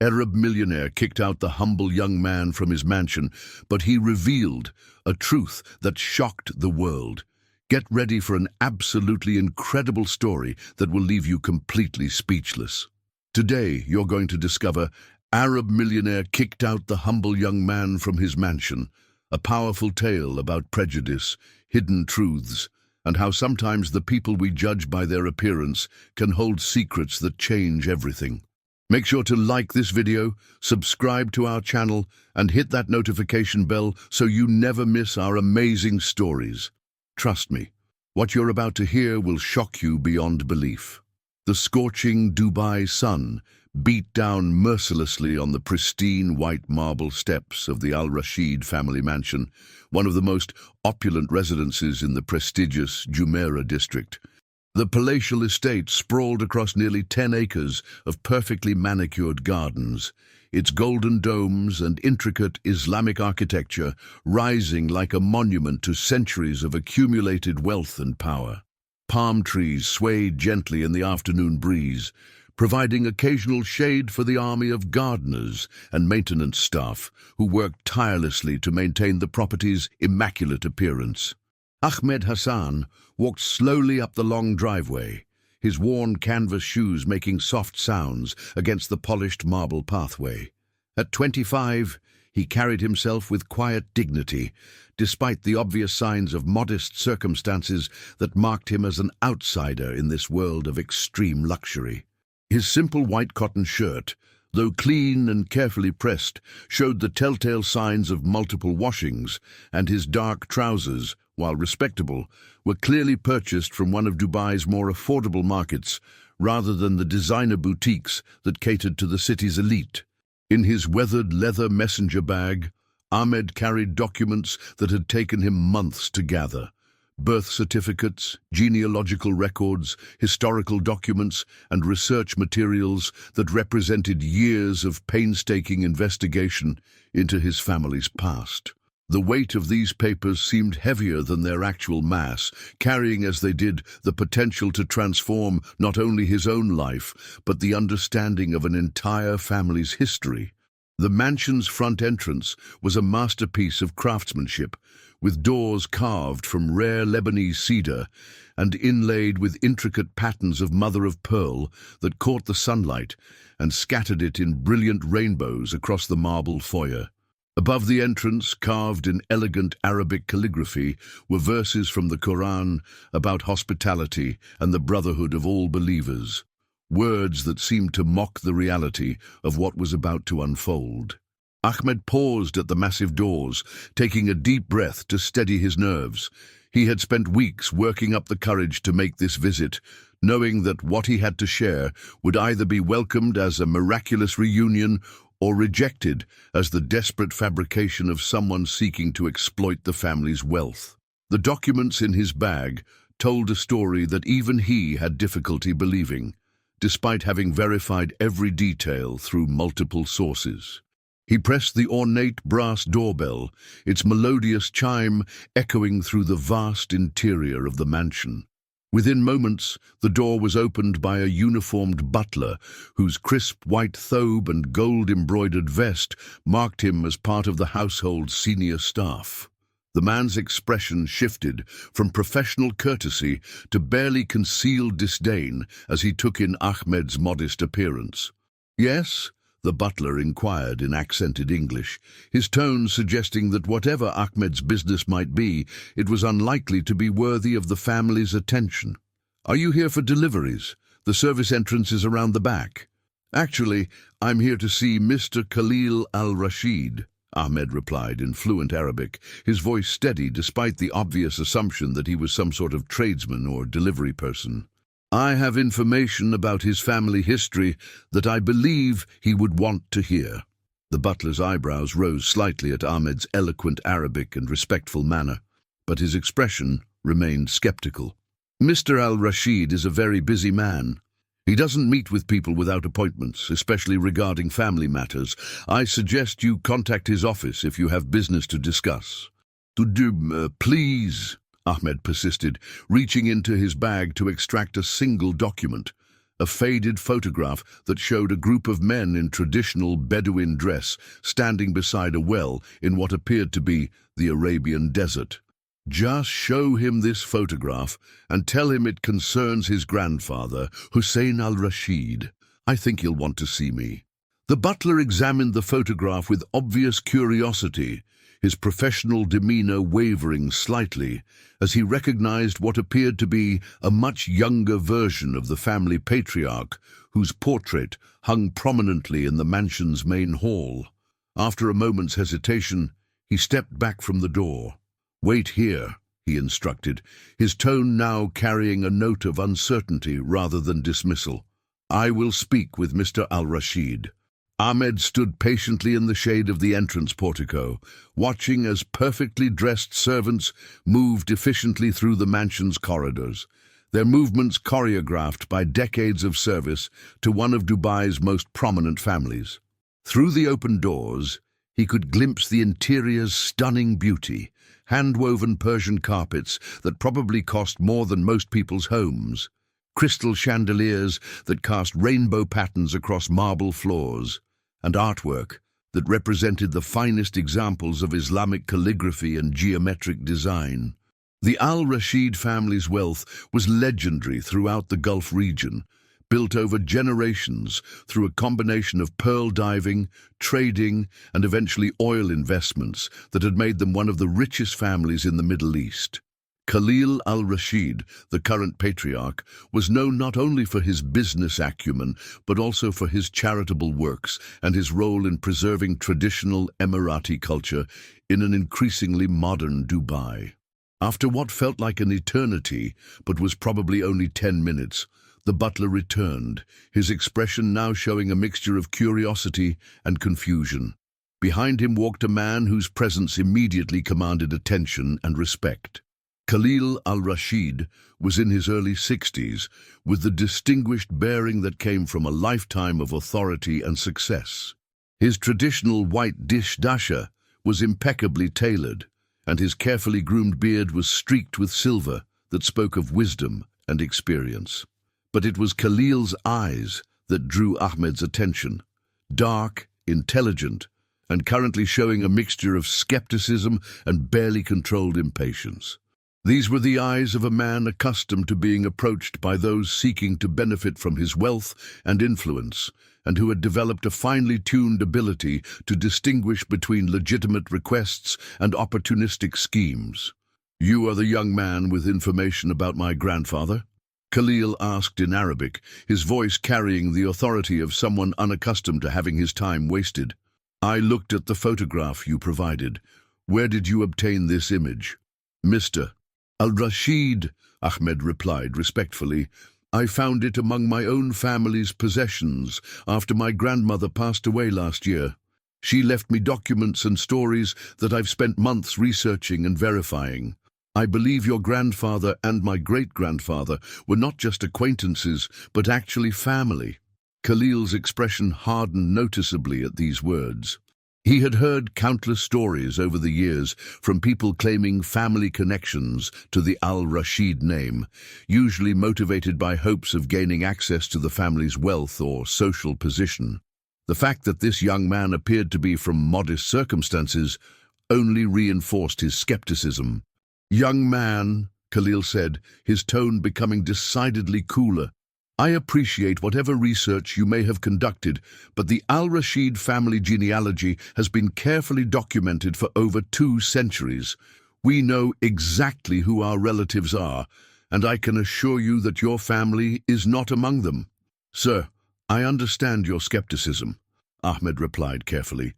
Arab millionaire kicked out the humble young man from his mansion, but he revealed a truth that shocked the world. Get ready for an absolutely incredible story that will leave you completely speechless. Today, you're going to discover Arab millionaire kicked out the humble young man from his mansion, a powerful tale about prejudice, hidden truths, and how sometimes the people we judge by their appearance can hold secrets that change everything. Make sure to like this video, subscribe to our channel, and hit that notification bell so you never miss our amazing stories. Trust me, what you're about to hear will shock you beyond belief. The scorching Dubai sun beat down mercilessly on the pristine white marble steps of the Al Rashid family mansion, one of the most opulent residences in the prestigious Jumeirah district. The palatial estate sprawled across nearly 10 acres of perfectly manicured gardens, its golden domes and intricate Islamic architecture rising like a monument to centuries of accumulated wealth and power. Palm trees swayed gently in the afternoon breeze, providing occasional shade for the army of gardeners and maintenance staff who worked tirelessly to maintain the property's immaculate appearance. Ahmed Hassan walked slowly up the long driveway, his worn canvas shoes making soft sounds against the polished marble pathway. At 25, he carried himself with quiet dignity, despite the obvious signs of modest circumstances that marked him as an outsider in this world of extreme luxury. His simple white cotton shirt, though clean and carefully pressed, showed the telltale signs of multiple washings, and his dark trousers, while respectable, were clearly purchased from one of Dubai's more affordable markets, rather than the designer boutiques that catered to the city's elite. In his weathered leather messenger bag, Ahmed carried documents that had taken him months to gather. Birth certificates, genealogical records, historical documents, and research materials that represented years of painstaking investigation into his family's past. The weight of these papers seemed heavier than their actual mass, carrying as they did the potential to transform not only his own life, but the understanding of an entire family's history. The mansion's front entrance was a masterpiece of craftsmanship, with doors carved from rare Lebanese cedar and inlaid with intricate patterns of mother-of-pearl that caught the sunlight and scattered it in brilliant rainbows across the marble foyer. Above the entrance, carved in elegant Arabic calligraphy, were verses from the Quran about hospitality and the brotherhood of all believers, words that seemed to mock the reality of what was about to unfold. Ahmed paused at the massive doors, taking a deep breath to steady his nerves. He had spent weeks working up the courage to make this visit, knowing that what he had to share would either be welcomed as a miraculous reunion or rejected as the desperate fabrication of someone seeking to exploit the family's wealth. The documents in his bag told a story that even he had difficulty believing, despite having verified every detail through multiple sources. He pressed the ornate brass doorbell, its melodious chime echoing through the vast interior of the mansion. Within moments, the door was opened by a uniformed butler, whose crisp white thobe and gold-embroidered vest marked him as part of the household's senior staff. The man's expression shifted from professional courtesy to barely concealed disdain as he took in Ahmed's modest appearance. "Yes?" the butler inquired in accented English, his tone suggesting that whatever Ahmed's business might be, it was unlikely to be worthy of the family's attention. "Are you here for deliveries? The service entrance is around the back." "Actually, I'm here to see Mr. Khalil al-Rashid," Ahmed replied in fluent Arabic, his voice steady despite the obvious assumption that he was some sort of tradesman or delivery person. "I have information about his family history that I believe he would want to hear." The butler's eyebrows rose slightly at Ahmed's eloquent Arabic and respectful manner, but his expression remained skeptical. "Mr. al-Rashid is a very busy man. He doesn't meet with people without appointments, especially regarding family matters. I suggest you contact his office if you have business to discuss." Please," Ahmed persisted, reaching into his bag to extract a single document. a faded photograph that showed a group of men in traditional Bedouin dress standing beside a well in what appeared to be the Arabian desert. "Just show him this photograph and tell him it concerns his grandfather, Hussein al-Rashid. I think he'll want to see me." The butler examined the photograph with obvious curiosity, his professional demeanor wavering slightly as he recognized what appeared to be a much younger version of the family patriarch, whose portrait hung prominently in the mansion's main hall. After a moment's hesitation, he stepped back from the door. "Wait here," he instructed, his tone now carrying a note of uncertainty rather than dismissal. "I will speak with Mr. al-Rashid." Ahmed stood patiently in the shade of the entrance portico, watching as perfectly dressed servants moved efficiently through the mansion's corridors, their movements choreographed by decades of service to one of Dubai's most prominent families. Through the open doors, he could glimpse the interior's stunning beauty, hand-woven Persian carpets that probably cost more than most people's homes, crystal chandeliers that cast rainbow patterns across marble floors, and artwork that represented the finest examples of Islamic calligraphy and geometric design. The al-Rashid family's wealth was legendary throughout the Gulf region, built over generations through a combination of pearl diving, trading, and eventually oil investments that had made them one of the richest families in the Middle East. Khalil al-Rashid, the current patriarch, was known not only for his business acumen, but also for his charitable works and his role in preserving traditional Emirati culture in an increasingly modern Dubai. After what felt like an eternity, but was probably only 10 minutes, the butler returned, his expression now showing a mixture of curiosity and confusion. Behind him walked a man whose presence immediately commanded attention and respect. Khalil al-Rashid was in his early 60s, with the distinguished bearing that came from a lifetime of authority and success. His traditional white dasha was impeccably tailored, and his carefully groomed beard was streaked with silver that spoke of wisdom and experience. But it was Khalil's eyes that drew Ahmed's attention, dark, intelligent, and currently showing a mixture of skepticism and barely controlled impatience. These were the eyes of a man accustomed to being approached by those seeking to benefit from his wealth and influence, and who had developed a finely tuned ability to distinguish between legitimate requests and opportunistic schemes. "You are the young man with information about my grandfather?" Khalil asked in Arabic, his voice carrying the authority of someone unaccustomed to having his time wasted. "I looked at the photograph you provided. Where did you obtain this image?" "Mr. al-Rashid," Ahmed replied respectfully, "I found it among my own family's possessions after my grandmother passed away last year. She left me documents and stories that I've spent months researching and verifying. I believe your grandfather and my great-grandfather were not just acquaintances, but actually family." Khalil's expression hardened noticeably at these words. He had heard countless stories over the years from people claiming family connections to the al-Rashid name, usually motivated by hopes of gaining access to the family's wealth or social position. The fact that this young man appeared to be from modest circumstances only reinforced his skepticism. "Young man," Khalil said, his tone becoming decidedly cooler, "I appreciate whatever research you may have conducted, but the al-Rashid family genealogy has been carefully documented for over 2 centuries. We know exactly who our relatives are, and I can assure you that your family is not among them." "Sir, I understand your skepticism," Ahmed replied carefully,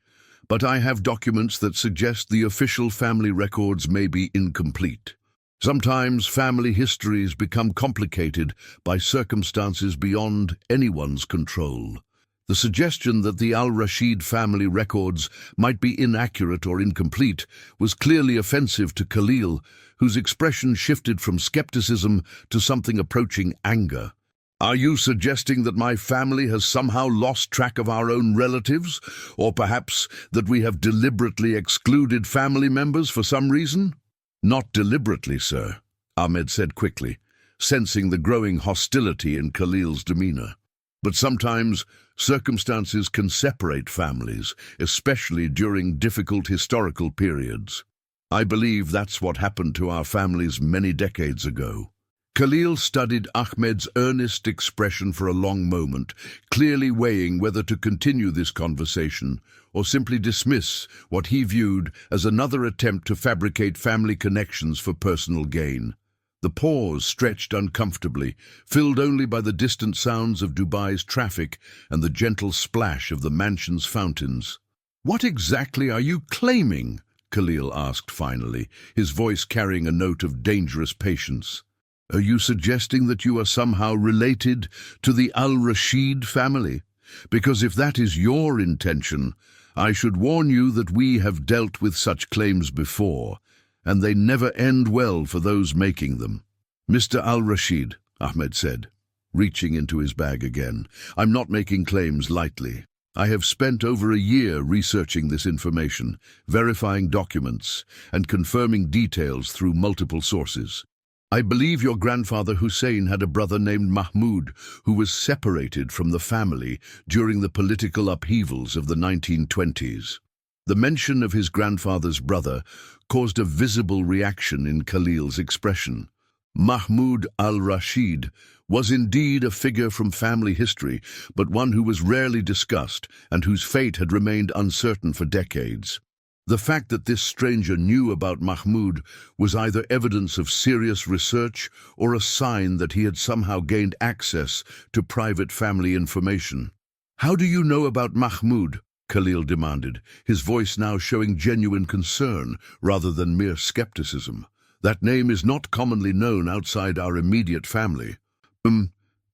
"but I have documents that suggest the official family records may be incomplete. Sometimes family histories become complicated by circumstances beyond anyone's control. The suggestion that the al-Rashid family records might be inaccurate or incomplete was clearly offensive to Khalil, whose expression shifted from skepticism to something approaching anger. "Are you suggesting that my family has somehow lost track of our own relatives, or perhaps that we have deliberately excluded family members for some reason?" "Not deliberately, sir," Ahmed said quickly. sensing the growing hostility in Khalil's demeanor. But sometimes circumstances can separate families, especially during difficult historical periods. I believe that's what happened to our families many decades ago. Khalil studied Ahmed's earnest expression for a long moment, clearly weighing whether to continue this conversation or simply dismiss what he viewed as another attempt to fabricate family connections for personal gain. The pause stretched uncomfortably, filled only by the distant sounds of Dubai's traffic and the gentle splash of the mansion's fountains. "What exactly are you claiming?" Khalil asked finally, his voice carrying a note of dangerous patience. "Are you suggesting that you are somehow related to the Al-Rashid family? Because if that is your intention, I should warn you that we have dealt with such claims before, and they never end well for those making them." "Mr. Al-Rashid," Ahmed said, reaching into his bag again, "I'm not making claims lightly. I have spent over a year researching this information, verifying documents, and confirming details through multiple sources. I believe your grandfather Hussein had a brother named Mahmoud who was separated from the family during the political upheavals of the 1920s. The mention of his grandfather's brother caused a visible reaction in Khalil's expression. Mahmoud al-Rashid was indeed a figure from family history, but one who was rarely discussed and whose fate had remained uncertain for decades. The fact that this stranger knew about Mahmoud was either evidence of serious research or a sign that he had somehow gained access to private family information. "How do you know about Mahmoud?" Khalil demanded, his voice now showing genuine concern rather than mere skepticism. "That name is not commonly known outside our immediate family."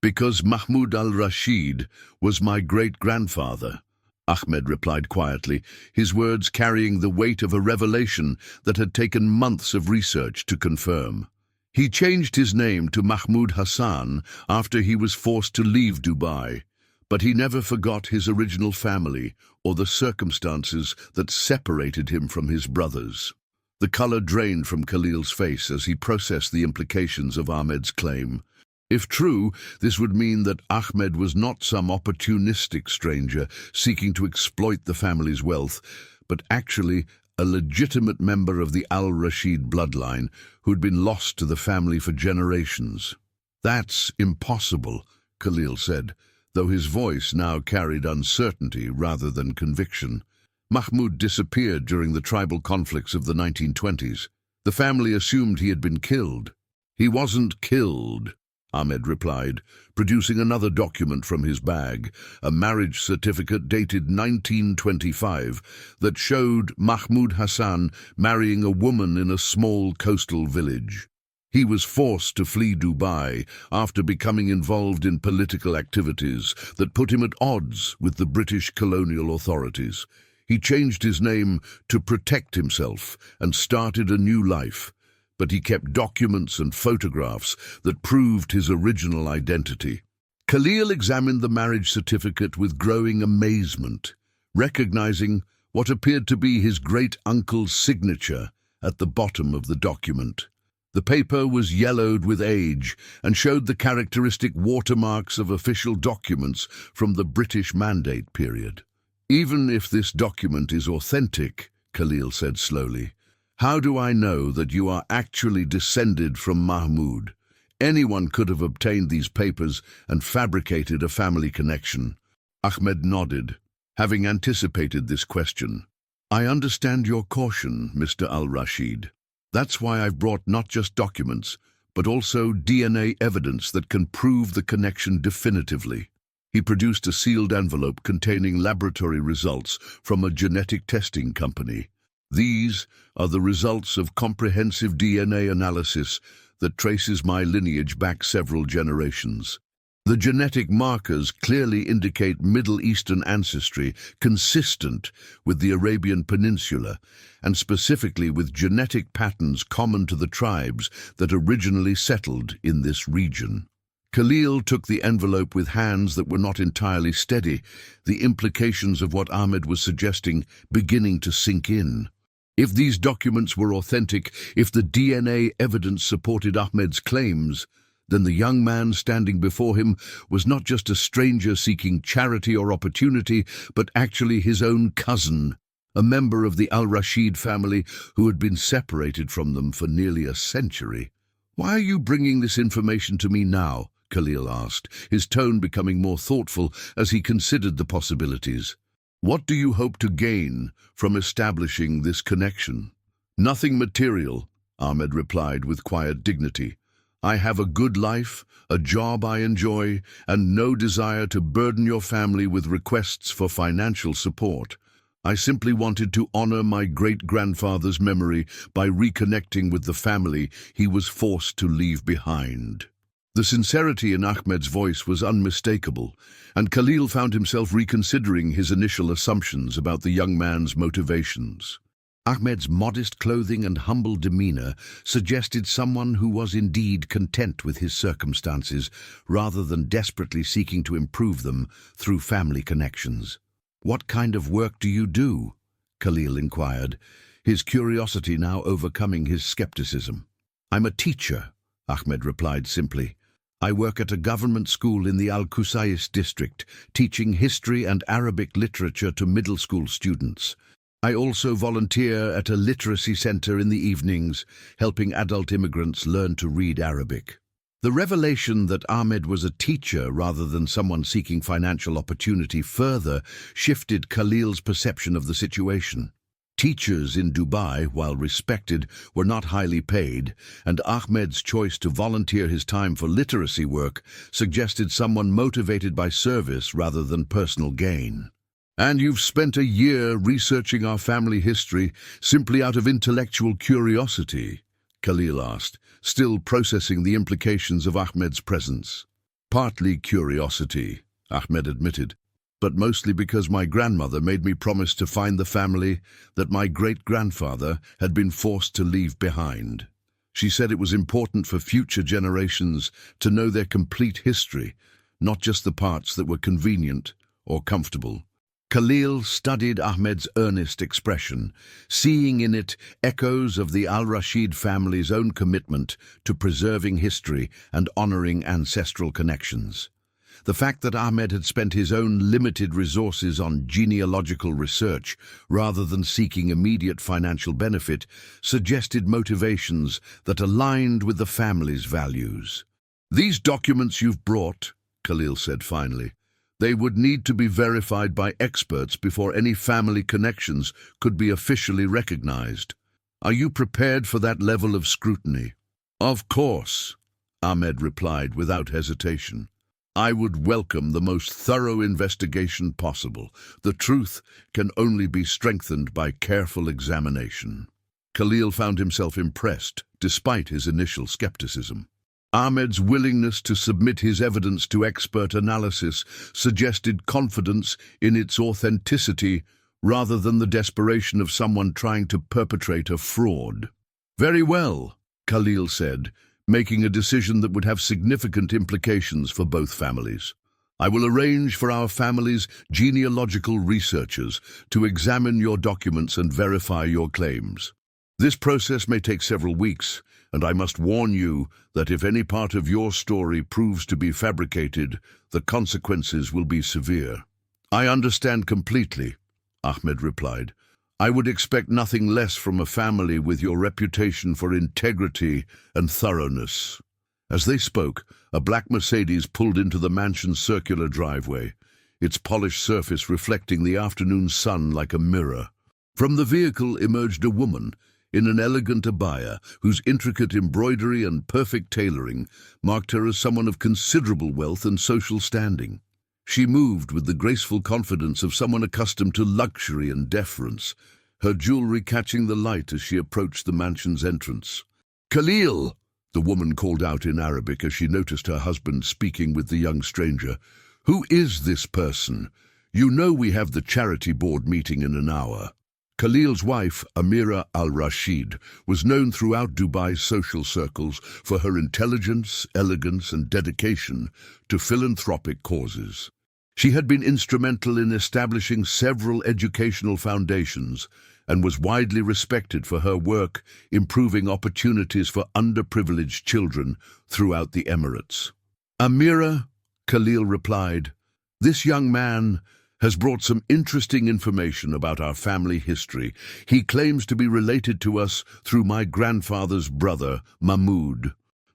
Because Mahmoud al-Rashid was my great-grandfather," Ahmed replied quietly, his words carrying the weight of a revelation that had taken months of research to confirm. "He changed his name to Mahmoud Hassan after he was forced to leave Dubai, but he never forgot his original family or the circumstances that separated him from his brothers." The color drained from Khalil's face as he processed the implications of Ahmed's claim. If true, this would mean that Ahmed was not some opportunistic stranger seeking to exploit the family's wealth, but actually a legitimate member of the Al-Rashid bloodline who'd been lost to the family for generations. "That's impossible," Khalil said, though his voice now carried uncertainty rather than conviction. "Mahmoud disappeared during the tribal conflicts of the 1920s. The family assumed he had been killed." "He wasn't killed," Ahmed replied, producing another document from his bag, a marriage certificate dated 1925 that showed Mahmoud Hassan marrying a woman in a small coastal village. He was forced to flee Dubai after becoming involved in political activities that put him at odds with the British colonial authorities. He changed his name to protect himself and started a new life, but he kept documents and photographs that proved his original identity. Khalil examined the marriage certificate with growing amazement, recognizing what appeared to be his great-uncle's signature at the bottom of the document. The paper was yellowed with age and showed the characteristic watermarks of official documents from the British Mandate period. "Even if this document is authentic," Khalil said slowly, "how do I know that you are actually descended from Mahmoud? Anyone could have obtained these papers and fabricated a family connection." Ahmed nodded, having anticipated this question. "I understand your caution, Mr. Al-Rashid. That's why I've brought not just documents, but also DNA evidence that can prove the connection definitively." He produced a sealed envelope containing laboratory results from a genetic testing company. "These are the results of comprehensive DNA analysis that traces my lineage back several generations. The genetic markers clearly indicate Middle Eastern ancestry consistent with the Arabian Peninsula, and specifically with genetic patterns common to the tribes that originally settled in this region." Khalil took the envelope with hands that were not entirely steady, the implications of what Ahmed was suggesting beginning to sink in. If these documents were authentic, if the DNA evidence supported Ahmed's claims, Then the young man standing before him was not just a stranger seeking charity or opportunity, but actually his own cousin, a member of the Al-Rashid family who had been separated from them for nearly a century. "Why are you bringing this information to me now?" Khalil asked, his tone becoming more thoughtful as he considered the possibilities. "What do you hope to gain from establishing this connection?" "Nothing material," Ahmed replied with quiet dignity. "I have a good life, a job I enjoy, and no desire to burden your family with requests for financial support. I simply wanted to honor my great-grandfather's memory by reconnecting with the family he was forced to leave behind." The sincerity in Ahmed's voice was unmistakable, and Khalil found himself reconsidering his initial assumptions about the young man's motivations. Ahmed's modest clothing and humble demeanor suggested someone who was indeed content with his circumstances rather than desperately seeking to improve them through family connections. "What kind of work do you do?" Khalil inquired, his curiosity now overcoming his skepticism. "I'm a teacher," Ahmed replied simply. "I work at a government school in the Al-Qusais district, teaching history and Arabic literature to middle school students. I also volunteer at a literacy center in the evenings, helping adult immigrants learn to read Arabic." The revelation that Ahmed was a teacher rather than someone seeking financial opportunity further shifted Khalil's perception of the situation. Teachers in Dubai, while respected, were not highly paid, and Ahmed's choice to volunteer his time for literacy work suggested someone motivated by service rather than personal gain. "And you've spent a year researching our family history simply out of intellectual curiosity?" Khalil asked, still processing the implications of Ahmed's presence. "Partly curiosity," Ahmed admitted, "but mostly because my grandmother made me promise to find the family that my great-grandfather had been forced to leave behind. She said it was important for future generations to know their complete history, not just the parts that were convenient or comfortable." Khalil studied Ahmed's earnest expression, seeing in it echoes of the Al-Rashid family's own commitment to preserving history and honoring ancestral connections. The fact that Ahmed had spent his own limited resources on genealogical research rather than seeking immediate financial benefit suggested motivations that aligned with the family's values. "These documents you've brought," Khalil said finally, "they would need to be verified by experts before any family connections could be officially recognized. Are you prepared for that level of scrutiny?" "Of course," Ahmed replied without hesitation. "I would welcome the most thorough investigation possible. The truth can only be strengthened by careful examination." Khalil found himself impressed, despite his initial skepticism. Ahmed's willingness to submit his evidence to expert analysis suggested confidence in its authenticity rather than the desperation of someone trying to perpetrate a fraud. "Very well," Khalil said, making a decision that would have significant implications for both families. "I will arrange for our family's genealogical researchers to examine your documents and verify your claims. This process may take several weeks, and I must warn you that if any part of your story proves to be fabricated, the consequences will be severe." "I understand completely," Ahmed replied. "I would expect nothing less from a family with your reputation for integrity and thoroughness." As they spoke, a black Mercedes pulled into the mansion's circular driveway, its polished surface reflecting the afternoon sun like a mirror. From the vehicle emerged a woman in an elegant abaya whose intricate embroidery and perfect tailoring marked her as someone of considerable wealth and social standing. She moved with the graceful confidence of someone accustomed to luxury and deference, her jewelry catching the light as she approached the mansion's entrance. "Khalil!" the woman called out in Arabic as she noticed her husband speaking with the young stranger. "Who is this person? You know we have the charity board meeting in an hour." Khalil's wife, Amira al-Rashid, was known throughout Dubai's social circles for her intelligence, elegance, and dedication to philanthropic causes. She had been instrumental in establishing several educational foundations and was widely respected for her work improving opportunities for underprivileged children throughout the Emirates. "Amira," Khalil replied, "this young man has brought some interesting information about our family history. He claims to be related to us through my grandfather's brother, Mahmoud."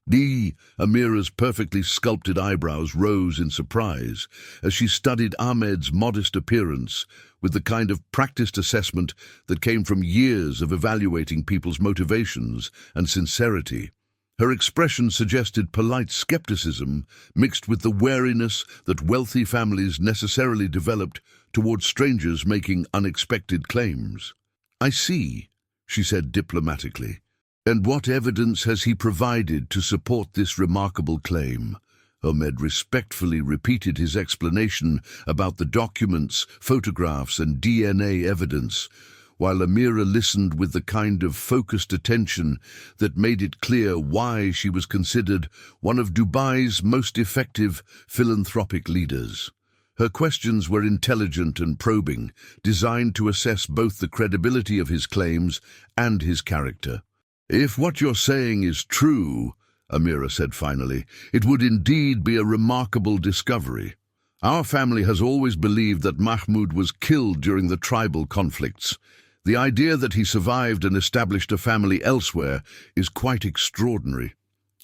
Amira's perfectly sculpted eyebrows rose in surprise as she studied Ahmed's modest appearance with the kind of practiced assessment that came from years of evaluating people's motivations and sincerity. Her expression suggested polite skepticism mixed with the wariness that wealthy families necessarily developed towards strangers making unexpected claims. "I see," she said diplomatically. "And what evidence has he provided to support this remarkable claim?" Ahmed respectfully repeated his explanation about the documents, photographs, and DNA evidence, while Amira listened with the kind of focused attention that made it clear why she was considered one of Dubai's most effective philanthropic leaders. Her questions were intelligent and probing, designed to assess both the credibility of his claims and his character. "If what you're saying is true," Amira said finally, "it would indeed be a remarkable discovery. Our family has always believed that Mahmoud was killed during the tribal conflicts. The idea that he survived and established a family elsewhere is quite extraordinary."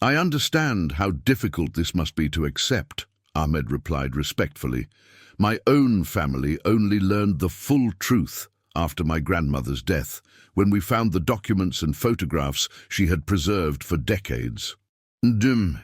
"I understand how difficult this must be to accept," Ahmed replied respectfully. "My own family only learned the full truth after my grandmother's death, when we found the documents and photographs she had preserved for decades."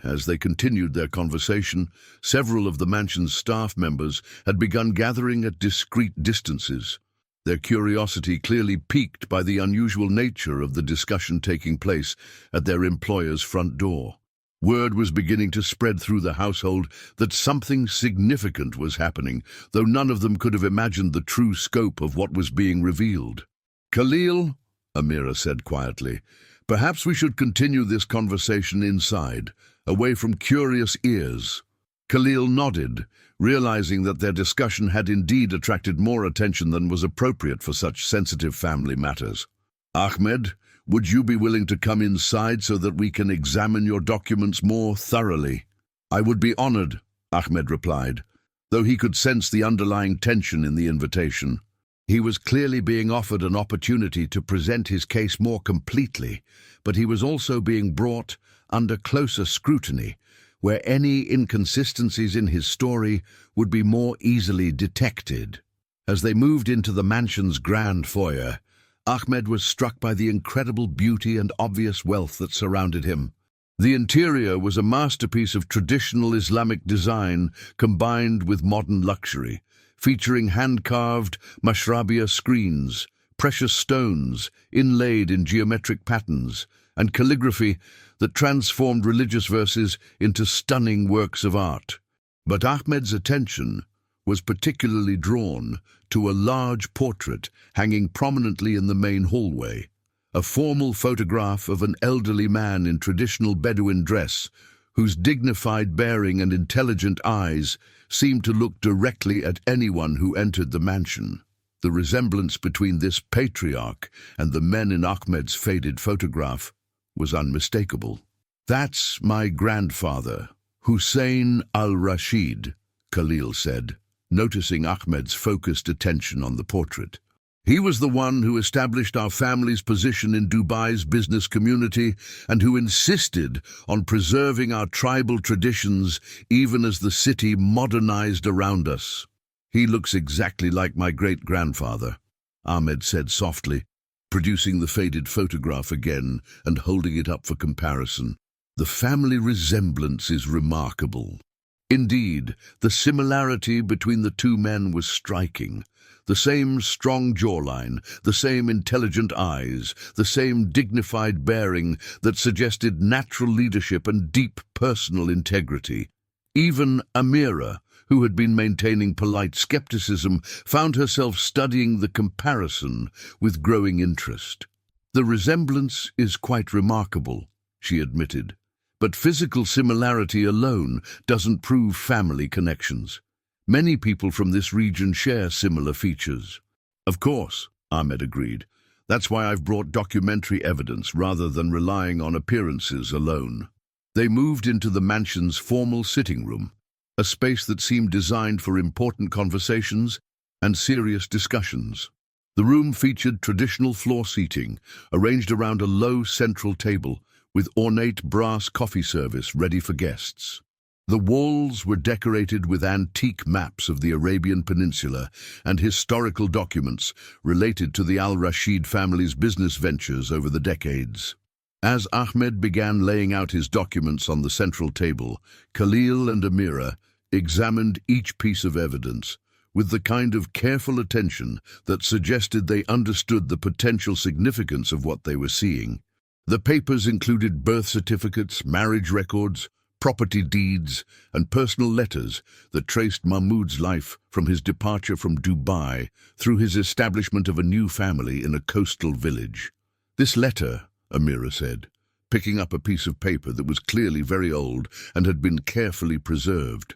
As they continued their conversation, several of the mansion's staff members had begun gathering at discreet distances, their curiosity clearly piqued by the unusual nature of the discussion taking place at their employer's front door. Word was beginning to spread through the household that something significant was happening, though none of them could have imagined the true scope of what was being revealed. "Khalil," Amira said quietly, "perhaps we should continue this conversation inside, away from curious ears." Khalil nodded, realizing that their discussion had indeed attracted more attention than was appropriate for such sensitive family matters. "Ahmed, would you be willing to come inside so that we can examine your documents more thoroughly?" "I would be honored," Ahmed replied, though he could sense the underlying tension in the invitation. He was clearly being offered an opportunity to present his case more completely, but he was also being brought under closer scrutiny, where any inconsistencies in his story would be more easily detected. As they moved into the mansion's grand foyer, Ahmed was struck by the incredible beauty and obvious wealth that surrounded him. The interior was a masterpiece of traditional Islamic design combined with modern luxury, featuring hand-carved mashrabia screens, precious stones inlaid in geometric patterns, and calligraphy that transformed religious verses into stunning works of art. But Ahmed's attention was particularly drawn to a large portrait hanging prominently in the main hallway, a formal photograph of an elderly man in traditional Bedouin dress, whose dignified bearing and intelligent eyes seemed to look directly at anyone who entered the mansion. The resemblance between this patriarch and the men in Ahmed's faded photograph was unmistakable. "That's my grandfather, Hussein al-Rashid," Khalil said, noticing Ahmed's focused attention on the portrait. "He was the one who established our family's position in Dubai's business community and who insisted on preserving our tribal traditions even as the city modernized around us." "He looks exactly like my great-grandfather," Ahmed said softly, producing the faded photograph again and holding it up for comparison. "The family resemblance is remarkable." Indeed, the similarity between the two men was striking. The same strong jawline, the same intelligent eyes, the same dignified bearing that suggested natural leadership and deep personal integrity. Even Amira, who had been maintaining polite skepticism, found herself studying the comparison with growing interest. "The resemblance is quite remarkable," she admitted, "but physical similarity alone doesn't prove family connections. Many people from this region share similar features." "Of course," Ahmed agreed, That's why I've brought documentary evidence rather than relying on appearances alone. They moved into the mansion's formal sitting room, a space that seemed designed for important conversations and serious discussions. The room featured traditional floor seating, arranged around a low central table, with ornate brass coffee service ready for guests. The walls were decorated with antique maps of the Arabian Peninsula and historical documents related to the Al-Rashid family's business ventures over the decades. As Ahmed began laying out his documents on the central table, Khalil and Amira examined each piece of evidence with the kind of careful attention that suggested they understood the potential significance of what they were seeing. The papers included birth certificates, marriage records, property deeds, and personal letters that traced Mahmoud's life from his departure from Dubai through his establishment of a new family in a coastal village. "This letter," Amira said, picking up a piece of paper that was clearly very old and had been carefully preserved.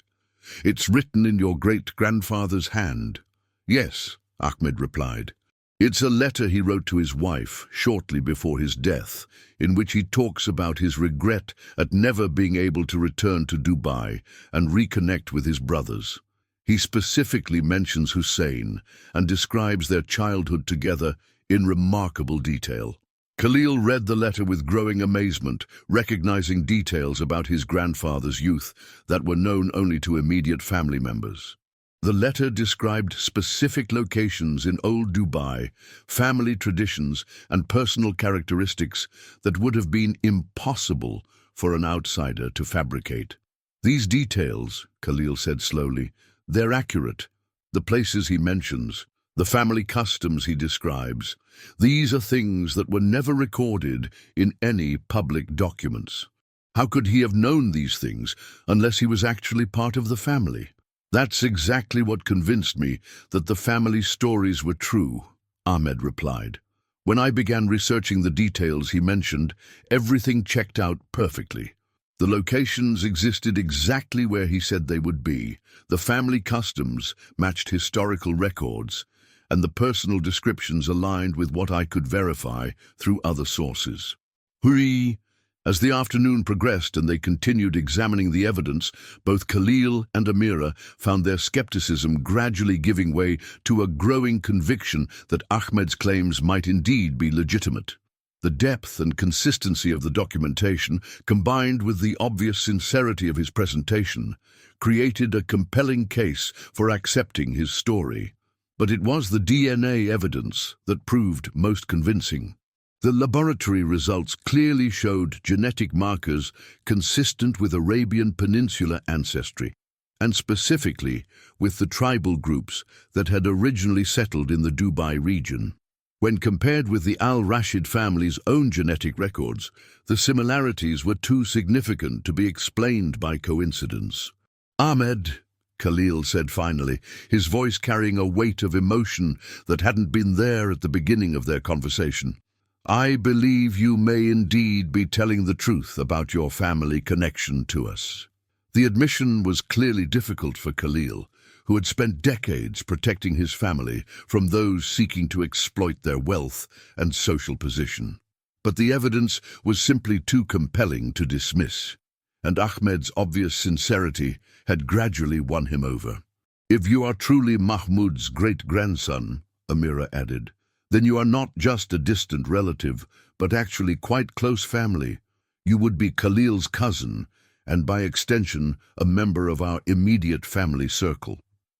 "It's written in your great-grandfather's hand." "Yes," Ahmed replied. "It's a letter he wrote to his wife shortly before his death, in which he talks about his regret at never being able to return to Dubai and reconnect with his brothers. He specifically mentions Hussein and describes their childhood together in remarkable detail." Khalil read the letter with growing amazement, recognizing details about his grandfather's youth that were known only to immediate family members. The letter described specific locations in old Dubai, family traditions, and personal characteristics that would have been impossible for an outsider to fabricate. "These details," Khalil said slowly, "they're accurate. The places he mentions, the family customs he describes, these are things that were never recorded in any public documents. How could he have known these things unless he was actually part of the family?" "That's exactly what convinced me that the family stories were true," Ahmed replied. "When I began researching the details he mentioned, everything checked out perfectly. The locations existed exactly where he said they would be, the family customs matched historical records, and the personal descriptions aligned with what I could verify through other sources." Hurry! As the afternoon progressed and they continued examining the evidence, both Khalil and Amira found their skepticism gradually giving way to a growing conviction that Ahmed's claims might indeed be legitimate. The depth and consistency of the documentation, combined with the obvious sincerity of his presentation, created a compelling case for accepting his story. But it was the DNA evidence that proved most convincing. The laboratory results clearly showed genetic markers consistent with Arabian Peninsula ancestry, and specifically with the tribal groups that had originally settled in the Dubai region. When compared with the Al-Rashid family's own genetic records, the similarities were too significant to be explained by coincidence. "Ahmed," Khalil said finally, his voice carrying a weight of emotion that hadn't been there at the beginning of their conversation, "I believe you may indeed be telling the truth about your family connection to us." The admission was clearly difficult for Khalil, who had spent decades protecting his family from those seeking to exploit their wealth and social position. But the evidence was simply too compelling to dismiss, and Ahmed's obvious sincerity had gradually won him over. "If you are truly Mahmoud's great-grandson," Amira added, "then you are not just a distant relative, but actually quite close family. You would be Khalil's cousin, and by extension, a member of our immediate family circle."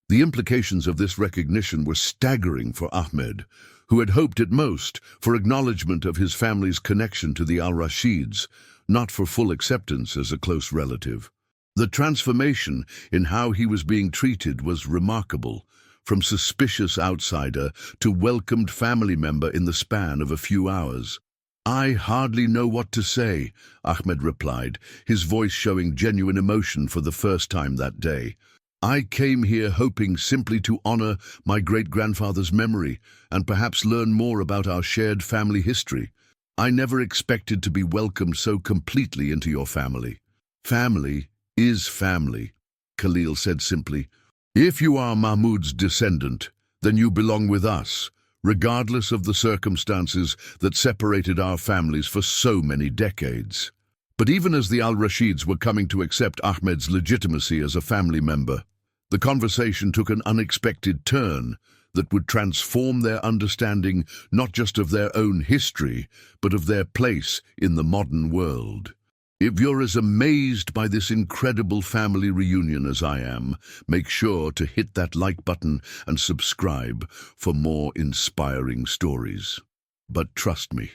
The implications of this recognition were staggering for Ahmed, who had hoped at most for acknowledgement of his family's connection to the Al-Rashids, not for full acceptance as a close relative. The transformation in how he was being treated was remarkable, from suspicious outsider to welcomed family member in the span of a few hours. "I hardly know what to say," Ahmed replied, his voice showing genuine emotion for the first time that day. "I came here hoping simply to honor my great-grandfather's memory and perhaps learn more about our shared family history. I never expected to be welcomed so completely into your family." "Family is family," Khalil said simply. "If you are Mahmoud's descendant, then you belong with us, regardless of the circumstances that separated our families for so many decades. But even as the Al-Rashids were coming to accept Ahmed's legitimacy as a family member, the conversation took an unexpected turn that would transform their understanding not just of their own history, but of their place in the modern world. If you're as amazed by this incredible family reunion as I am, make sure to hit that like button and subscribe for more inspiring stories. But trust me,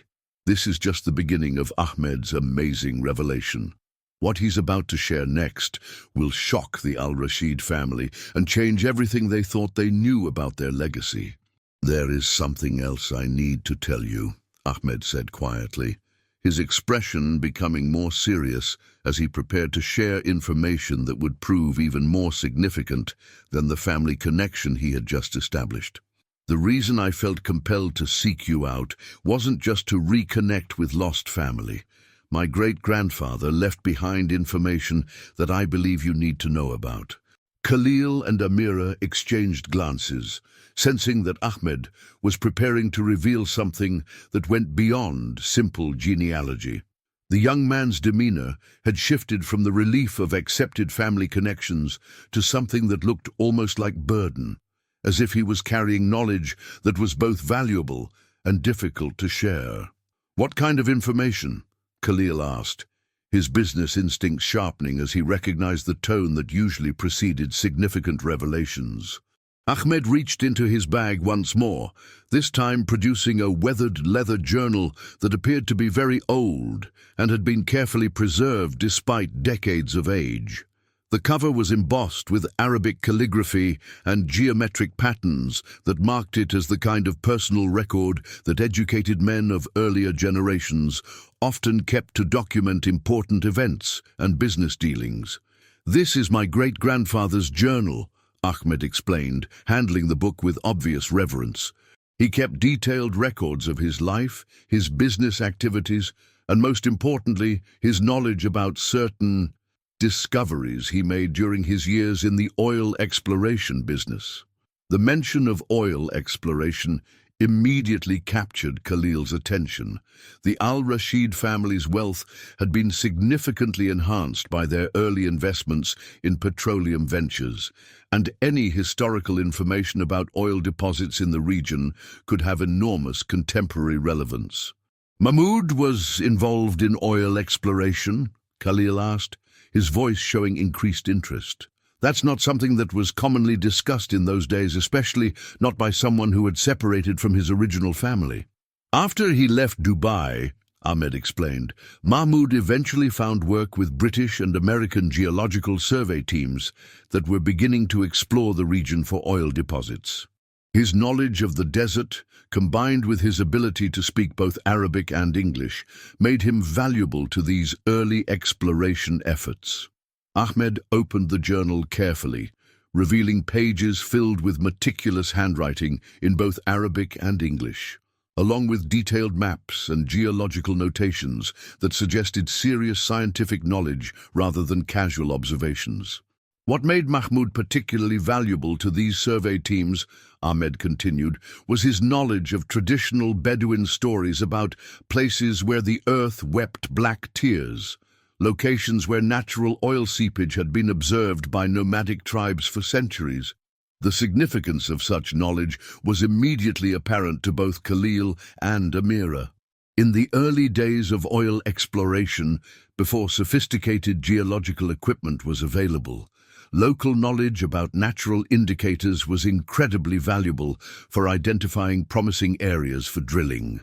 this is just the beginning of Ahmed's amazing revelation. What he's about to share next will shock the Al-Rashid family and change everything they thought they knew about their legacy. "There is something else I need to tell you," Ahmed said quietly, his expression becoming more serious as he prepared to share information that would prove even more significant than the family connection he had just established. "The reason I felt compelled to seek you out wasn't just to reconnect with lost family. My great-grandfather left behind information that I believe you need to know about." Khalil and Amira exchanged glances, sensing that Ahmed was preparing to reveal something that went beyond simple genealogy. The young man's demeanor had shifted from the relief of accepted family connections to something that looked almost like burden, as if he was carrying knowledge that was both valuable and difficult to share. "What kind of information?" Khalil asked, his business instincts sharpening as he recognized the tone that usually preceded significant revelations. Ahmed reached into his bag once more, this time producing a weathered leather journal that appeared to be very old and had been carefully preserved despite decades of age. The cover was embossed with Arabic calligraphy and geometric patterns that marked it as the kind of personal record that educated men of earlier generations often kept to document important events and business dealings. "This is my great-grandfather's journal," Ahmed explained, handling the book with obvious reverence. He kept detailed records of his life, his business activities, and most importantly, his knowledge about certain discoveries he made during his years in the oil exploration business. The mention of oil exploration immediately captured Khalil's attention. The Al-Rashid family's wealth had been significantly enhanced by their early investments in petroleum ventures, and any historical information about oil deposits in the region could have enormous contemporary relevance. "Mahmoud was involved in oil exploration?" Khalil asked, his voice showing increased interest. That's not something that was commonly discussed in those days, especially not by someone who had separated from his original family. "After he left Dubai," Ahmed explained, "Mahmoud eventually found work with British and American geological survey teams that were beginning to explore the region for oil deposits. His knowledge of the desert, combined with his ability to speak both Arabic and English, made him valuable to these early exploration efforts." Ahmed opened the journal carefully, revealing pages filled with meticulous handwriting in both Arabic and English, along with detailed maps and geological notations that suggested serious scientific knowledge rather than casual observations. "What made Mahmoud particularly valuable to these survey teams," Ahmed continued, "was his knowledge of traditional Bedouin stories about places where the earth wept black tears, locations where natural oil seepage had been observed by nomadic tribes for centuries. The significance of such knowledge was immediately apparent to both Khalil and Amira. In the early days of oil exploration, before sophisticated geological equipment was available, local knowledge about natural indicators was incredibly valuable for identifying promising areas for drilling.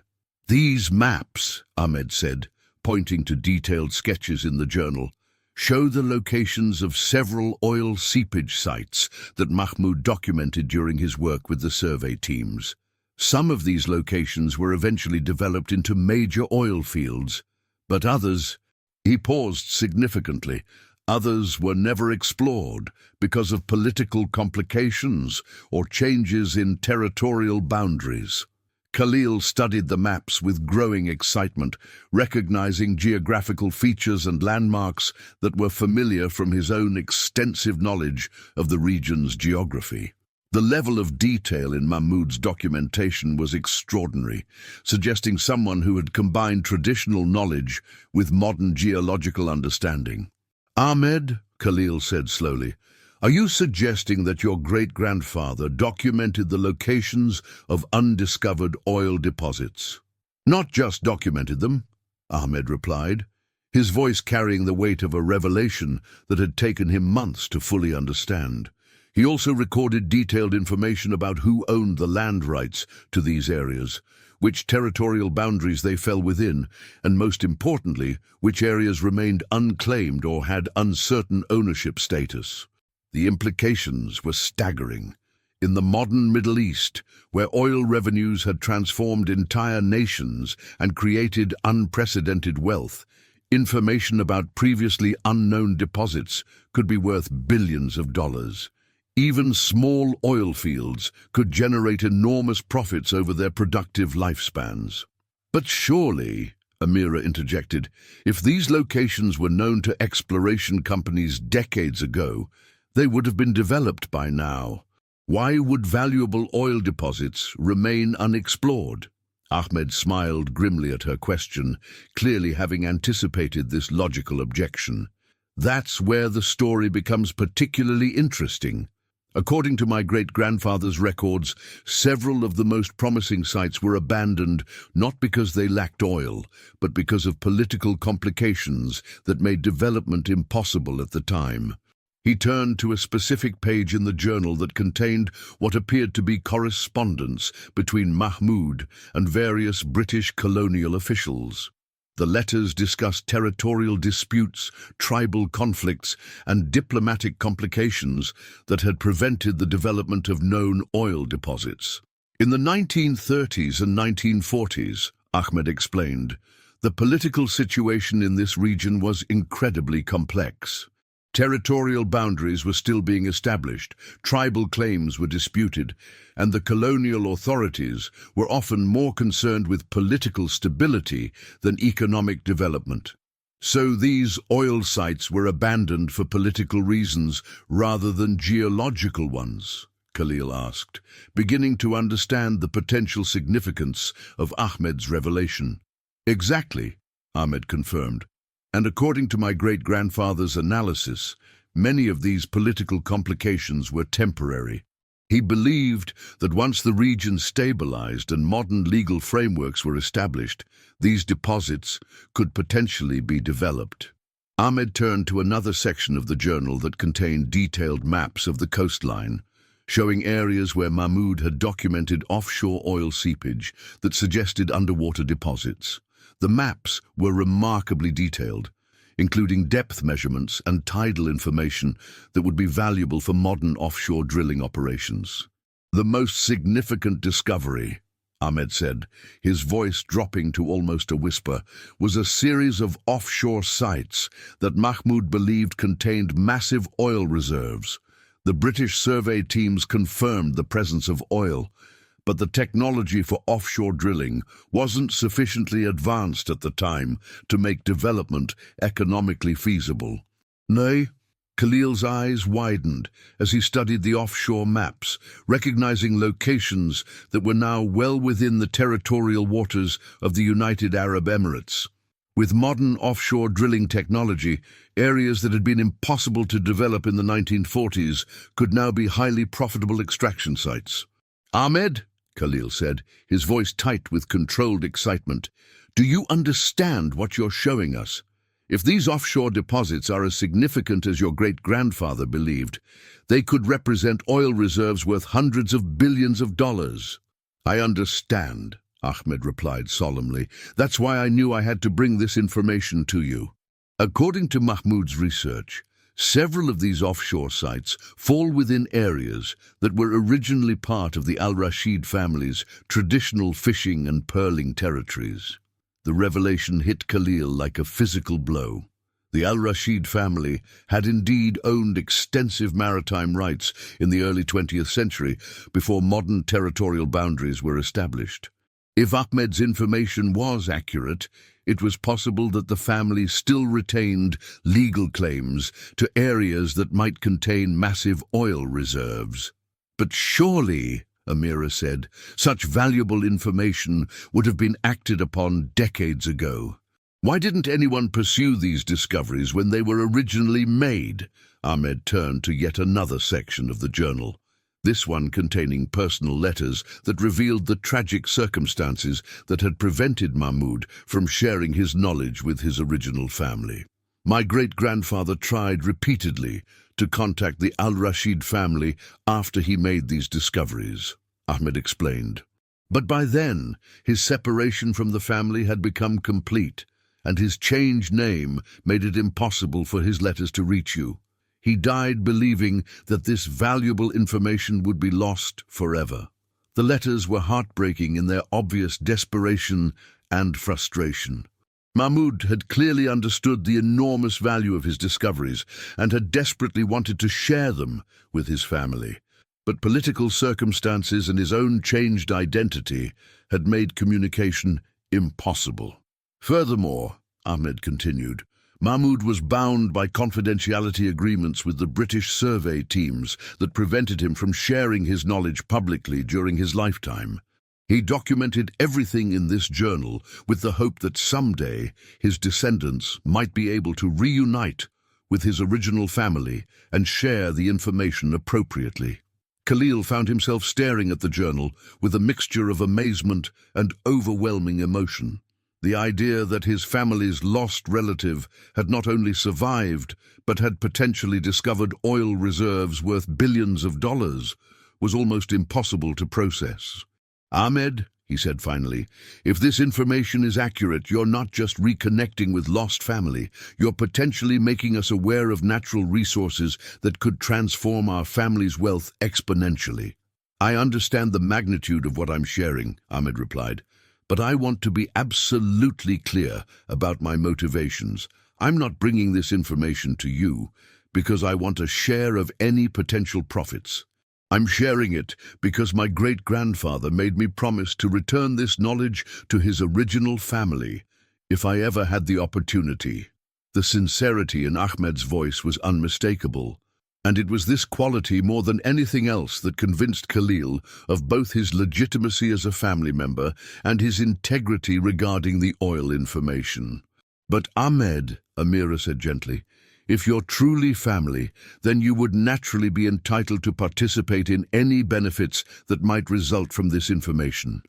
"These maps," Ahmed said, pointing to detailed sketches in the journal, "show the locations of several oil seepage sites that Mahmoud documented during his work with the survey teams. Some of these locations were eventually developed into major oil fields, but others," he paused significantly, "others were never explored because of political complications or changes in territorial boundaries." Khalil studied the maps with growing excitement, recognizing geographical features and landmarks that were familiar from his own extensive knowledge of the region's geography. The level of detail in Mahmoud's documentation was extraordinary, suggesting someone who had combined traditional knowledge with modern geological understanding. "Ahmed," Khalil said slowly, "are you suggesting that your great-grandfather documented the locations of undiscovered oil deposits?" "Not just documented them," Ahmed replied, his voice carrying the weight of a revelation that had taken him months to fully understand. He also recorded detailed information about who owned the land rights to these areas, which territorial boundaries they fell within, and most importantly, which areas remained unclaimed or had uncertain ownership status. The implications were staggering. In the modern Middle East, where oil revenues had transformed entire nations and created unprecedented wealth, information about previously unknown deposits could be worth billions of dollars. Even small oil fields could generate enormous profits over their productive lifespans. "But surely," Amira interjected, "if these locations were known to exploration companies decades ago, they would have been developed by now. Why would valuable oil deposits remain unexplored?" Ahmed smiled grimly at her question, clearly having anticipated this logical objection. "That's where the story becomes particularly interesting. According to my great-grandfather's records, several of the most promising sites were abandoned not because they lacked oil, but because of political complications that made development impossible at the time." He turned to a specific page in the journal that contained what appeared to be correspondence between Mahmoud and various British colonial officials. The letters discussed territorial disputes, tribal conflicts, and diplomatic complications that had prevented the development of known oil deposits. "In the 1930s and 1940s, Ahmed explained, the political situation in this region was incredibly complex. Territorial boundaries were still being established, tribal claims were disputed, and the colonial authorities were often more concerned with political stability than economic development. So these oil sites were abandoned for political reasons rather than geological ones?" Khalil asked, beginning to understand the potential significance of Ahmed's revelation. "Exactly," Ahmed confirmed. "And according to my great-grandfather's analysis, many of these political complications were temporary. He believed that once the region stabilized and modern legal frameworks were established, these deposits could potentially be developed." Ahmed turned to another section of the journal that contained detailed maps of the coastline, showing areas where Mahmoud had documented offshore oil seepage that suggested underwater deposits. The maps were remarkably detailed, including depth measurements and tidal information that would be valuable for modern offshore drilling operations. "The most significant discovery," Ahmed said, his voice dropping to almost a whisper, "was a series of offshore sites that Mahmoud believed contained massive oil reserves. The British survey teams confirmed the presence of oil, but the technology for offshore drilling wasn't sufficiently advanced at the time to make development economically feasible." "Nay?" Khalil's eyes widened as he studied the offshore maps, recognizing locations that were now well within the territorial waters of the United Arab Emirates. With modern offshore drilling technology, areas that had been impossible to develop in the 1940s could now be highly profitable extraction sites. "Ahmed," Khalil said, his voice tight with controlled excitement, "do you understand what you're showing us? If these offshore deposits are as significant as your great-grandfather believed, they could represent oil reserves worth hundreds of billions of dollars." "I understand," Ahmed replied solemnly. "That's why I knew I had to bring this information to you." According to Mahmoud's research, several of these offshore sites fall within areas that were originally part of the Al-Rashid family's traditional fishing and pearling territories. The revelation hit Khalil like a physical blow. The Al-Rashid family had indeed owned extensive maritime rights in the early 20th century before modern territorial boundaries were established. If Ahmed's information was accurate, it was possible that the family still retained legal claims to areas that might contain massive oil reserves. But surely, Amira said, such valuable information would have been acted upon decades ago. Why didn't anyone pursue these discoveries when they were originally made? Ahmed turned to yet another section of the journal, this one containing personal letters that revealed the tragic circumstances that had prevented Mahmud from sharing his knowledge with his original family. My great-grandfather tried repeatedly to contact the Al-Rashid family after he made these discoveries, Ahmed explained. But by then, his separation from the family had become complete, and his changed name made it impossible for his letters to reach you. He died believing that this valuable information would be lost forever. The letters were heartbreaking in their obvious desperation and frustration. Mahmud had clearly understood the enormous value of his discoveries and had desperately wanted to share them with his family. But political circumstances and his own changed identity had made communication impossible. Furthermore, Ahmed continued, Mahmud was bound by confidentiality agreements with the British survey teams that prevented him from sharing his knowledge publicly during his lifetime. He documented everything in this journal with the hope that someday his descendants might be able to reunite with his original family and share the information appropriately. Khalil found himself staring at the journal with a mixture of amazement and overwhelming emotion. The idea that his family's lost relative had not only survived, but had potentially discovered oil reserves worth billions of dollars was almost impossible to process. Ahmed, he said finally, if this information is accurate, you're not just reconnecting with lost family, you're potentially making us aware of natural resources that could transform our family's wealth exponentially. I understand the magnitude of what I'm sharing, Ahmed replied, but I want to be absolutely clear about my motivations. I'm not bringing this information to you because I want a share of any potential profits. I'm sharing it because my great-grandfather made me promise to return this knowledge to his original family if I ever had the opportunity. The sincerity in Ahmed's voice was unmistakable, and it was this quality more than anything else that convinced Khalil of both his legitimacy as a family member and his integrity regarding the oil information. But Ahmed, Amira said gently, if you're truly family, then you would naturally be entitled to participate in any benefits that might result from this information.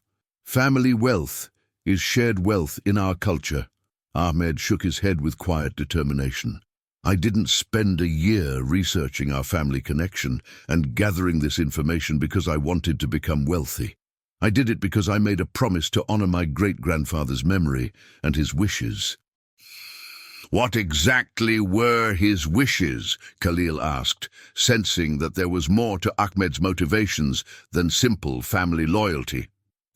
Family wealth is shared wealth in our culture. Ahmed shook his head with quiet determination. I didn't spend a year researching our family connection and gathering this information because I wanted to become wealthy. I did it because I made a promise to honor my great-grandfather's memory and his wishes. What exactly were his wishes? Khalil asked, sensing that there was more to Ahmed's motivations than simple family loyalty.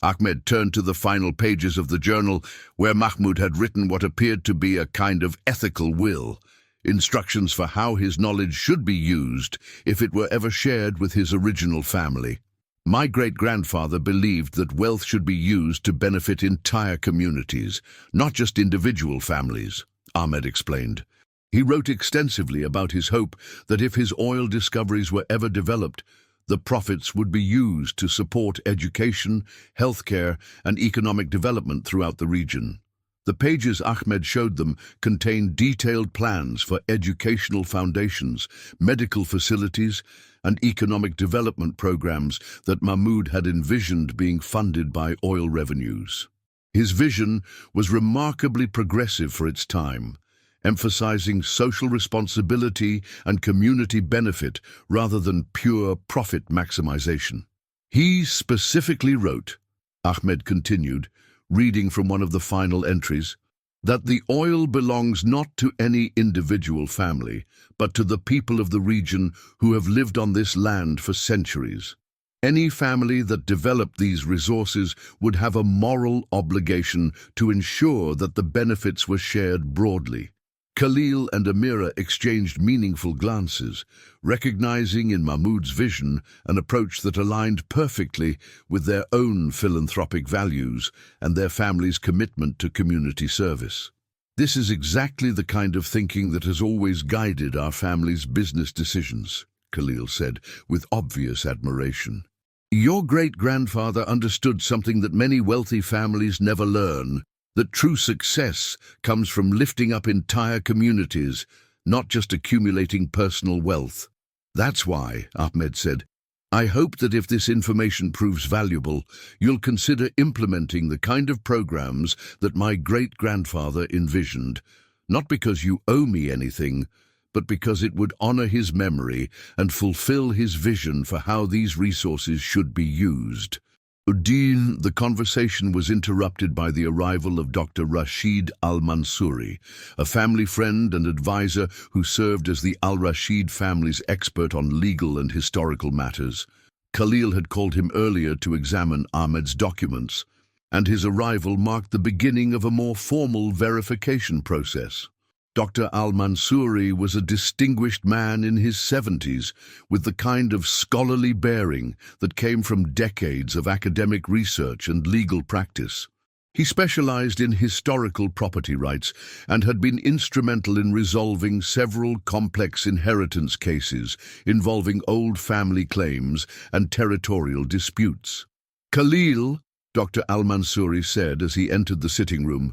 Ahmed turned to the final pages of the journal where Mahmud had written what appeared to be a kind of ethical will, instructions for how his knowledge should be used if it were ever shared with his original family. My great-grandfather believed that wealth should be used to benefit entire communities, not just individual families, Ahmed explained. He wrote extensively about his hope that if his oil discoveries were ever developed, the profits would be used to support education, healthcare, and economic development throughout the region. The pages Ahmed showed them contained detailed plans for educational foundations, medical facilities, and economic development programs that Mahmud had envisioned being funded by oil revenues. His vision was remarkably progressive for its time, emphasizing social responsibility and community benefit rather than pure profit maximization. He specifically wrote, Ahmed continued, reading from one of the final entries, that the oil belongs not to any individual family, but to the people of the region who have lived on this land for centuries. Any family that developed these resources would have a moral obligation to ensure that the benefits were shared broadly. Khalil and Amira exchanged meaningful glances, recognizing in Mahmud's vision an approach that aligned perfectly with their own philanthropic values and their family's commitment to community service. This is exactly the kind of thinking that has always guided our family's business decisions, Khalil said, with obvious admiration. Your great-grandfather understood something that many wealthy families never learn, that true success comes from lifting up entire communities, not just accumulating personal wealth. That's why, Ahmed said, I hope that if this information proves valuable, you'll consider implementing the kind of programs that my great-grandfather envisioned, not because you owe me anything, but because it would honor his memory and fulfill his vision for how these resources should be used. Uddin, the conversation was interrupted by the arrival of Dr. Rashid Al-Mansouri, a family friend and advisor who served as the Al-Rashid family's expert on legal and historical matters. Khalil had called him earlier to examine Ahmed's documents, and his arrival marked the beginning of a more formal verification process. Dr. Al-Mansouri was a distinguished man in his 70s, with the kind of scholarly bearing that came from decades of academic research and legal practice. He specialized in historical property rights and had been instrumental in resolving several complex inheritance cases involving old family claims and territorial disputes. Khalil, Dr. Al-Mansouri said as he entered the sitting room,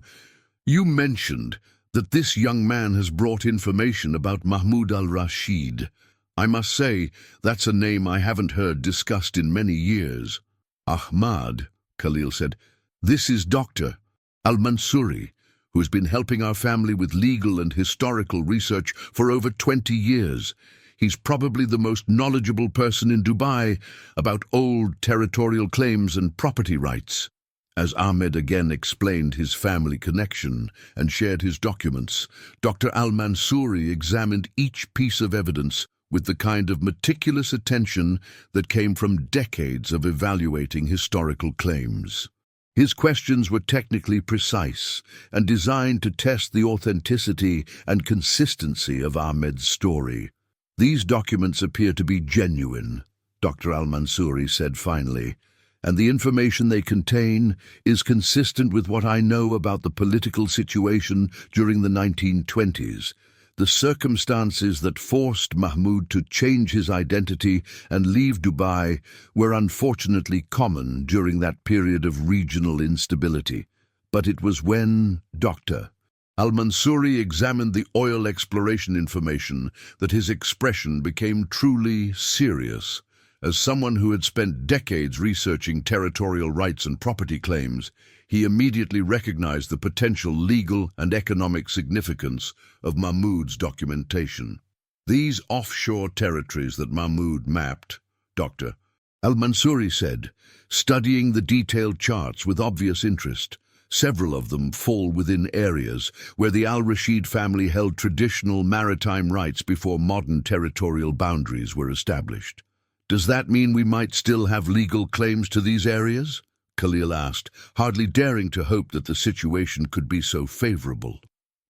you mentioned that this young man has brought information about Mahmoud al-Rashid. I must say, that's a name I haven't heard discussed in many years. Ahmad, Khalil said, this is Dr. Al-Mansouri, who has been helping our family with legal and historical research for over 20 years. He's probably the most knowledgeable person in Dubai about old territorial claims and property rights. As Ahmed again explained his family connection and shared his documents, Dr. Al-Mansouri examined each piece of evidence with the kind of meticulous attention that came from decades of evaluating historical claims. His questions were technically precise and designed to test the authenticity and consistency of Ahmed's story. These documents appear to be genuine, Dr. Al-Mansouri said finally, and the information they contain is consistent with what I know about the political situation during the 1920s. The circumstances that forced Mahmoud to change his identity and leave Dubai were unfortunately common during that period of regional instability. But it was when Dr. Al-Mansouri examined the oil exploration information that his expression became truly serious. As someone who had spent decades researching territorial rights and property claims, he immediately recognized the potential legal and economic significance of Mahmoud's documentation. These offshore territories that Mahmoud mapped, Dr. Al-Mansouri said, studying the detailed charts with obvious interest, several of them fall within areas where the Al-Rashid family held traditional maritime rights before modern territorial boundaries were established. Does that mean we might still have legal claims to these areas? Khalil asked, hardly daring to hope that the situation could be so favorable.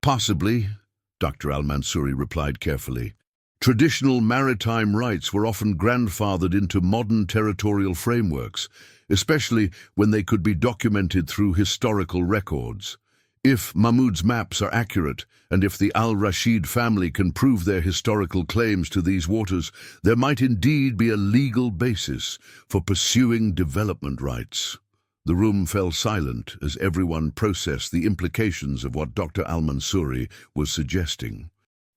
Possibly, Dr. Al-Mansouri replied carefully. Traditional maritime rights were often grandfathered into modern territorial frameworks, especially when they could be documented through historical records. If Mahmoud's maps are accurate, and if the Al-Rashid family can prove their historical claims to these waters, there might indeed be a legal basis for pursuing development rights. The room fell silent as everyone processed the implications of what Dr. Al-Mansouri was suggesting.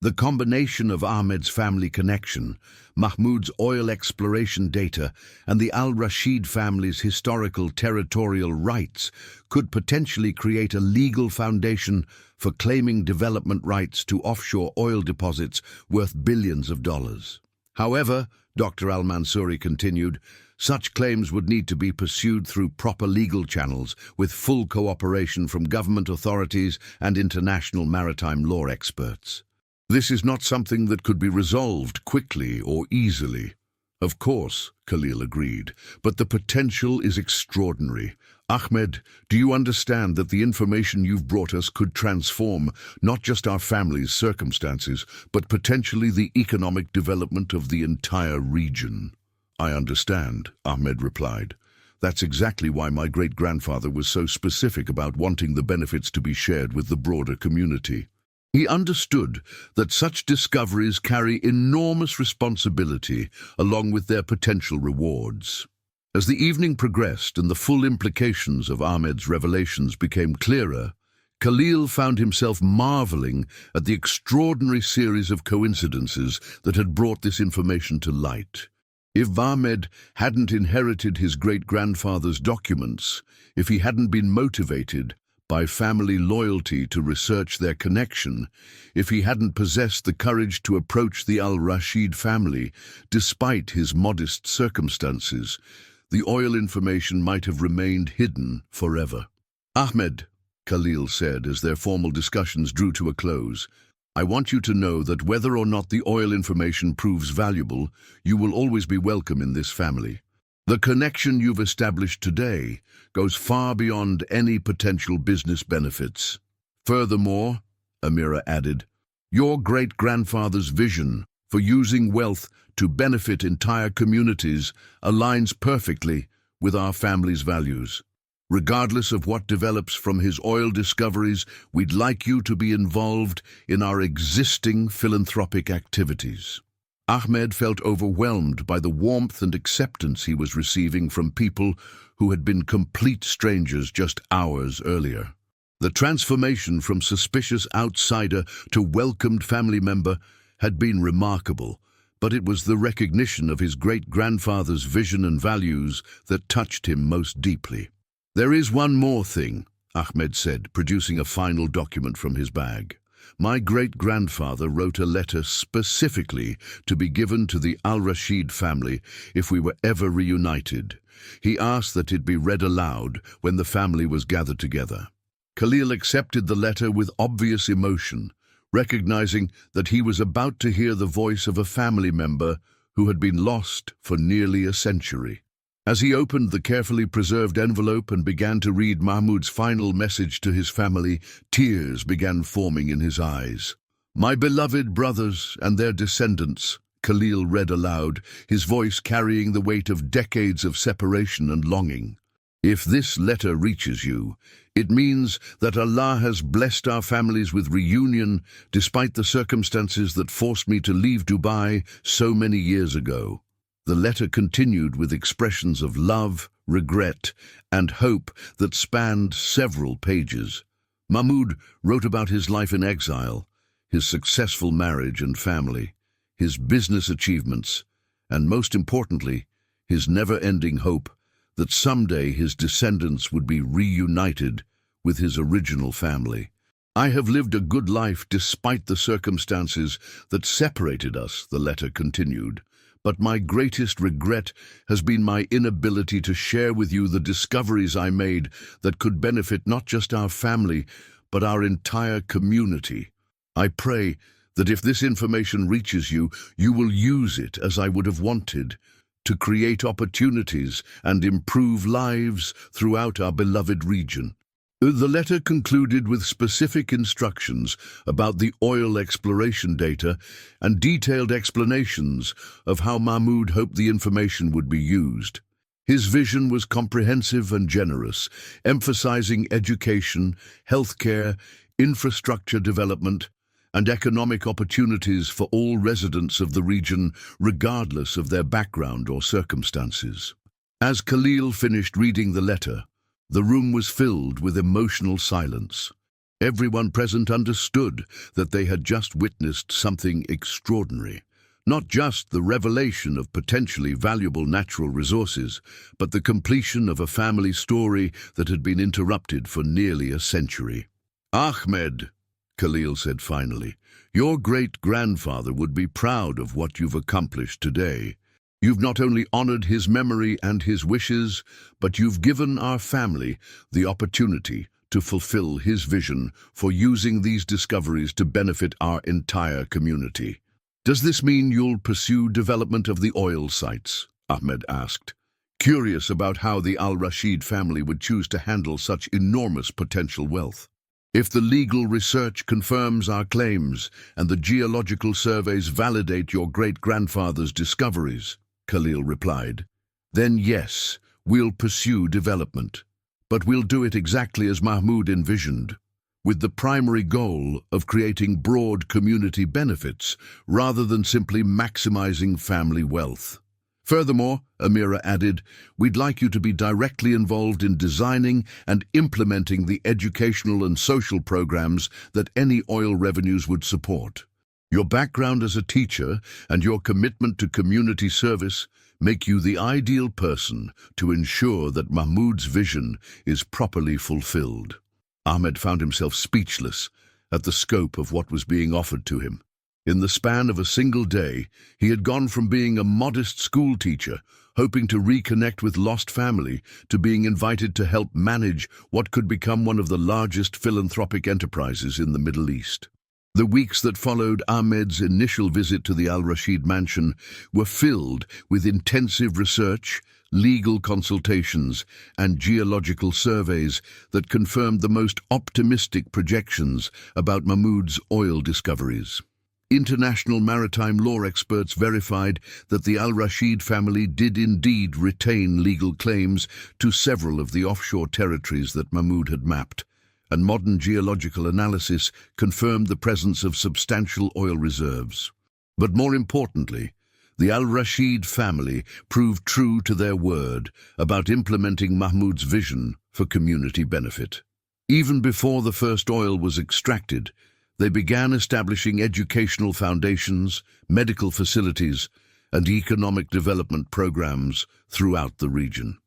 The combination of Ahmed's family connection, Mahmoud's oil exploration data, and the Al-Rashid family's historical territorial rights could potentially create a legal foundation for claiming development rights to offshore oil deposits worth billions of dollars. However, Dr. Al-Mansouri continued, such claims would need to be pursued through proper legal channels with full cooperation from government authorities and international maritime law experts. This is not something that could be resolved quickly or easily. Of course, Khalil agreed, but the potential is extraordinary. Ahmed, do you understand that the information you've brought us could transform not just our family's circumstances, but potentially the economic development of the entire region? I understand, Ahmed replied. That's exactly why my great-grandfather was so specific about wanting the benefits to be shared with the broader community. He understood that such discoveries carry enormous responsibility along with their potential rewards. As the evening progressed and the full implications of Ahmed's revelations became clearer, Khalil found himself marveling at the extraordinary series of coincidences that had brought this information to light. If Ahmed hadn't inherited his great-grandfather's documents, if he hadn't been motivated by family loyalty to research their connection, if he hadn't possessed the courage to approach the al-Rashid family despite his modest circumstances, the oil information might have remained hidden forever. "Ahmed," Khalil said as their formal discussions drew to a close, "I want you to know that whether or not the oil information proves valuable, you will always be welcome in this family. The connection you've established today goes far beyond any potential business benefits. Furthermore," Amira added, "your great-grandfather's vision for using wealth to benefit entire communities aligns perfectly with our family's values. Regardless of what develops from his oil discoveries, we'd like you to be involved in our existing philanthropic activities." Ahmed felt overwhelmed by the warmth and acceptance he was receiving from people who had been complete strangers just hours earlier. The transformation from suspicious outsider to welcomed family member had been remarkable, but it was the recognition of his great-grandfather's vision and values that touched him most deeply. "There is one more thing," Ahmed said, producing a final document from his bag. "My great-grandfather wrote a letter specifically to be given to the al-Rashid family if we were ever reunited. He asked that it be read aloud when the family was gathered together." Khalil accepted the letter with obvious emotion, recognizing that he was about to hear the voice of a family member who had been lost for nearly a century. As he opened the carefully preserved envelope and began to read Mahmud's final message to his family, tears began forming in his eyes. "My beloved brothers and their descendants," Khalil read aloud, his voice carrying the weight of decades of separation and longing. "If this letter reaches you, it means that Allah has blessed our families with reunion despite the circumstances that forced me to leave Dubai so many years ago." The letter continued with expressions of love, regret, and hope that spanned several pages. Mahmud wrote about his life in exile, his successful marriage and family, his business achievements, and most importantly, his never-ending hope that someday his descendants would be reunited with his original family. "I have lived a good life despite the circumstances that separated us," the letter continued. "But my greatest regret has been my inability to share with you the discoveries I made that could benefit not just our family, but our entire community. I pray that if this information reaches you, you will use it as I would have wanted, to create opportunities and improve lives throughout our beloved region." The letter concluded with specific instructions about the oil exploration data and detailed explanations of how Mahmud hoped the information would be used. His vision was comprehensive and generous, emphasizing education, healthcare, infrastructure development, and economic opportunities for all residents of the region, regardless of their background or circumstances. As Khalil finished reading the letter, the room was filled with emotional silence. Everyone present understood that they had just witnessed something extraordinary. Not just the revelation of potentially valuable natural resources, but the completion of a family story that had been interrupted for nearly a century. "Ahmed," Khalil said finally, "your great-grandfather would be proud of what you've accomplished today. You've not only honored his memory and his wishes, but you've given our family the opportunity to fulfill his vision for using these discoveries to benefit our entire community." "Does this mean you'll pursue development of the oil sites?" Ahmed asked, curious about how the al-Rashid family would choose to handle such enormous potential wealth. "If the legal research confirms our claims and the geological surveys validate your great-grandfather's discoveries," Khalil replied, "then yes, we'll pursue development. But we'll do it exactly as Mahmud envisioned, with the primary goal of creating broad community benefits rather than simply maximizing family wealth. Furthermore, Amira added, "We'd like you to be directly involved in designing and implementing the educational and social programs that any oil revenues would support. Your background as a teacher and your commitment to community service make you the ideal person to ensure that Mahmoud's vision is properly fulfilled." Ahmed found himself speechless at the scope of what was being offered to him. In the span of a single day, he had gone from being a modest school teacher, hoping to reconnect with lost family, to being invited to help manage what could become one of the largest philanthropic enterprises in the Middle East. The weeks that followed Ahmed's initial visit to the Al Rashid mansion were filled with intensive research, legal consultations, and geological surveys that confirmed the most optimistic projections about Mahmoud's oil discoveries. International maritime law experts verified that the Al Rashid family did indeed retain legal claims to several of the offshore territories that Mahmoud had mapped, and modern geological analysis confirmed the presence of substantial oil reserves. But more importantly, the Al Rashid family proved true to their word about implementing Mahmoud's vision for community benefit. Even before the first oil was extracted, they began establishing educational foundations, medical facilities, and economic development programs throughout the region.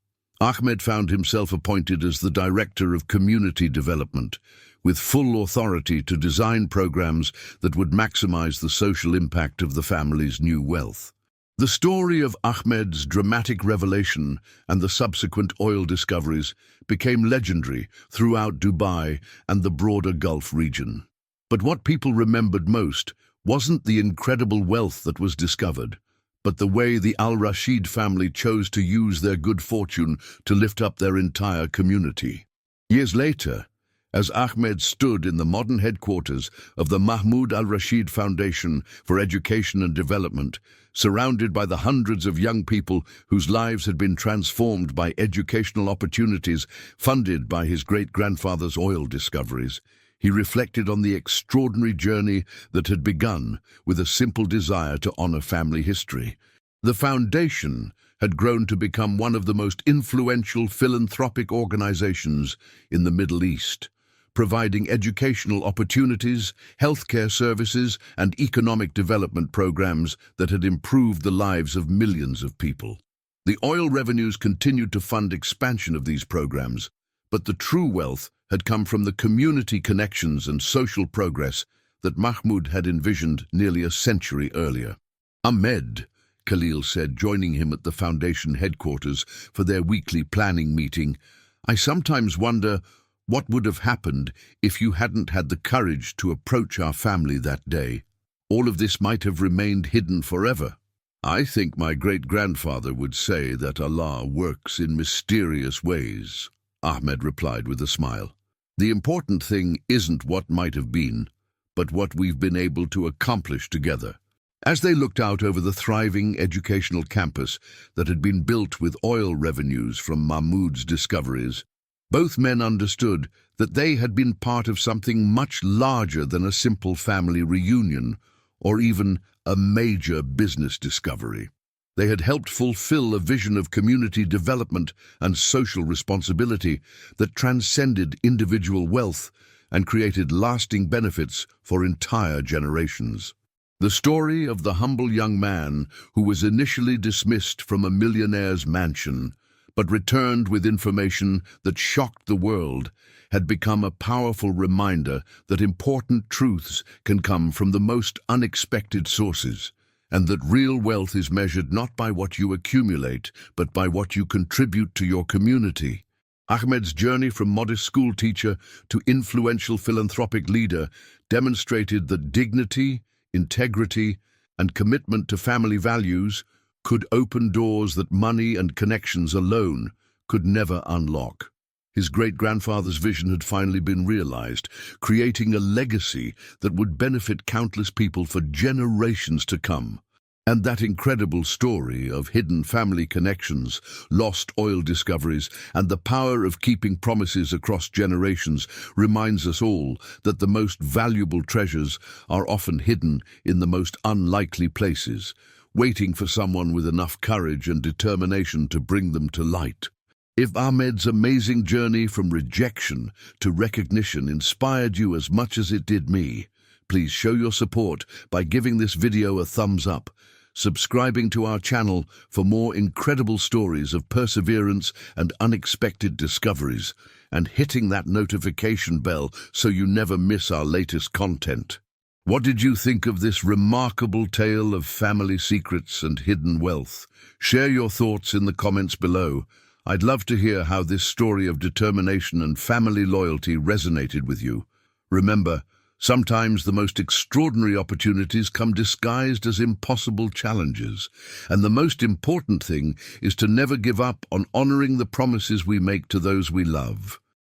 Ahmed found himself appointed as the Director of Community Development, with full authority to design programs that would maximize the social impact of the family's new wealth. The story of Ahmed's dramatic revelation and the subsequent oil discoveries became legendary throughout Dubai and the broader Gulf region. But what people remembered most wasn't the incredible wealth that was discovered, but the way the Al Rashid family chose to use their good fortune to lift up their entire community. Years later, as Ahmed stood in the modern headquarters of the Mahmoud Al Rashid Foundation for Education and Development, surrounded by the hundreds of young people whose lives had been transformed by educational opportunities funded by his great-grandfather's oil discoveries, he reflected on the extraordinary journey that had begun with a simple desire to honor family history. The foundation had grown to become one of the most influential philanthropic organizations in the Middle East, providing educational opportunities, healthcare services, and economic development programs that had improved the lives of millions of people. The oil revenues continued to fund expansion of these programs, but the true wealth had come from the community connections and social progress that Mahmoud had envisioned nearly a century earlier. "Ahmed," Khalil said, joining him at the foundation headquarters for their weekly planning meeting, "I sometimes wonder what would have happened if you hadn't had the courage to approach our family that day. All of this might have remained hidden forever." "I think my great-grandfather would say that Allah works in mysterious ways," Ahmed replied with a smile. "The important thing isn't what might have been, but what we've been able to accomplish together." As they looked out over the thriving educational campus that had been built with oil revenues from Mahmoud's discoveries, both men understood that they had been part of something much larger than a simple family reunion or even a major business discovery. They had helped fulfill a vision of community development and social responsibility that transcended individual wealth and created lasting benefits for entire generations. The story of the humble young man who was initially dismissed from a millionaire's mansion but returned with information that shocked the world had become a powerful reminder that important truths can come from the most unexpected sources, and that real wealth is measured not by what you accumulate, but by what you contribute to your community. Ahmed's journey from modest school teacher to influential philanthropic leader demonstrated that dignity, integrity, and commitment to family values could open doors that money and connections alone could never unlock. His great-grandfather's vision had finally been realized, creating a legacy that would benefit countless people for generations to come. And that incredible story of hidden family connections, lost oil discoveries, and the power of keeping promises across generations reminds us all that the most valuable treasures are often hidden in the most unlikely places, waiting for someone with enough courage and determination to bring them to light. If Ahmed's amazing journey from rejection to recognition inspired you as much as it did me, please show your support by giving this video a thumbs up, subscribing to our channel for more incredible stories of perseverance and unexpected discoveries, and hitting that notification bell so you never miss our latest content. What did you think of this remarkable tale of family secrets and hidden wealth? Share your thoughts in the comments below. I'd love to hear how this story of determination and family loyalty resonated with you. Remember, sometimes the most extraordinary opportunities come disguised as impossible challenges, and the most important thing is to never give up on honoring the promises we make to those we love.